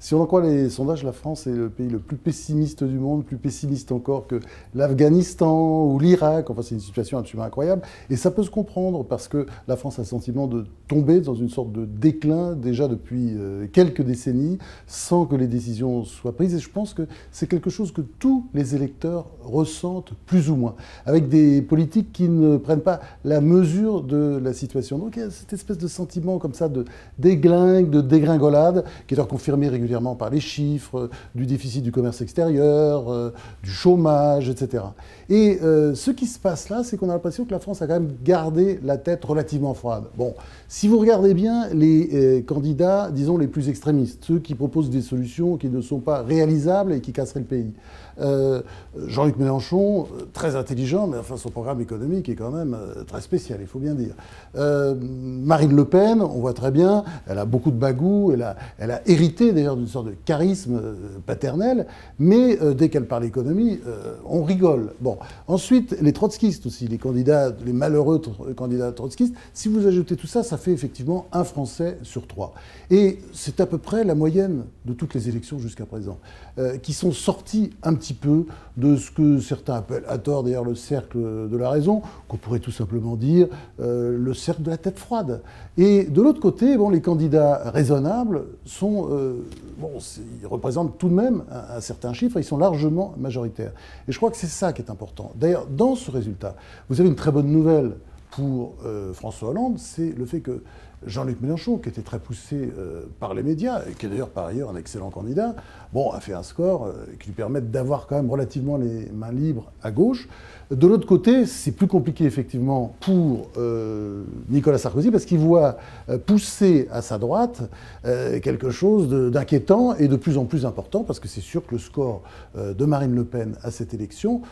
Si on en croit les sondages, la France est le pays le plus pessimiste du monde, plus pessimiste encore que l'Afghanistan ou l'Irak. Enfin, c'est une situation absolument incroyable. Et ça peut se comprendre parce que la France a le sentiment de tomber dans une sorte de déclin déjà depuis quelques décennies sans que les décisions soient prises. Et je pense que c'est quelque chose que tous les électeurs ressentent plus ou moins, avec des politiques qui ne prennent pas la mesure de la situation. Donc il y a cette espèce de sentiment comme ça de déglingue, de dégringolade, qui est alors confirmé régulièrement par les chiffres, du déficit du commerce extérieur, du chômage, etc. Et ce qui se passe là, c'est qu'on a l'impression que la France a quand même gardé la tête relativement froide. Bon, si vous regardez bien les candidats, disons, les plus extrémistes, ceux qui proposent des solutions qui ne sont pas réalisables et qui casseraient le pays. Jean-Luc Mélenchon, très intelligent, mais enfin son programme économique est quand même très spécial, il faut bien dire. Marine Le Pen, on voit très bien, elle a beaucoup de bagou, elle a hérité d'ailleurs d'une sorte de charisme paternel, mais dès qu'elle parle économie, on rigole. Bon, ensuite, les trotskistes aussi, les candidats, les malheureux candidats trotskistes, si vous ajoutez tout ça, ça fait effectivement un Français sur 3. Et c'est à peu près la moyenne de toutes les élections jusqu'à présent, qui sont sortis un petit peu de ce que certains appellent, à tort d'ailleurs, le cercle de la raison, qu'on pourrait tout simplement dire le cercle de la tête froide. Et de l'autre côté, bon, les candidats raisonnables sont, ils représentent tout de même un certain chiffre, et ils sont largement majoritaires. Et je crois que c'est ça qui est important. D'ailleurs, dans ce résultat, vous avez une très bonne nouvelle pour François Hollande, c'est le fait que Jean-Luc Mélenchon, qui était très poussé par les médias, et qui est d'ailleurs par ailleurs un excellent candidat, bon, a fait un score qui lui permet d'avoir quand même relativement les mains libres à gauche. De l'autre côté, c'est plus compliqué effectivement pour Nicolas Sarkozy, parce qu'il voit pousser à sa droite quelque chose d'inquiétant et de plus en plus important, parce que c'est sûr que le score de Marine Le Pen à cette élection,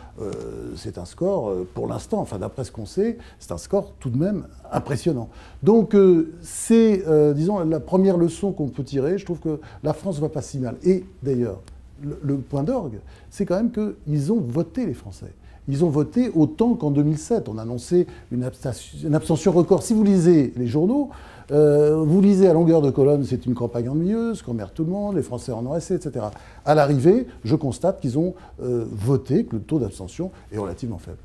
c'est un score, pour l'instant, enfin d'après ce qu'on sait, c'est un score tout de même impressionnant. Donc c'est, disons, la première leçon qu'on peut tirer. Je trouve que la France ne va pas si mal. Et d'ailleurs, le point d'orgue, c'est quand même qu'ils ont voté, les Français. Ils ont voté autant qu'en 2007. On annonçait une abstention record. Si vous lisez les journaux, vous lisez à longueur de colonne, c'est une campagne ennuyeuse, qu'emmerde tout le monde, les Français en ont assez, etc. À l'arrivée, je constate qu'ils ont voté, que le taux d'abstention est relativement faible.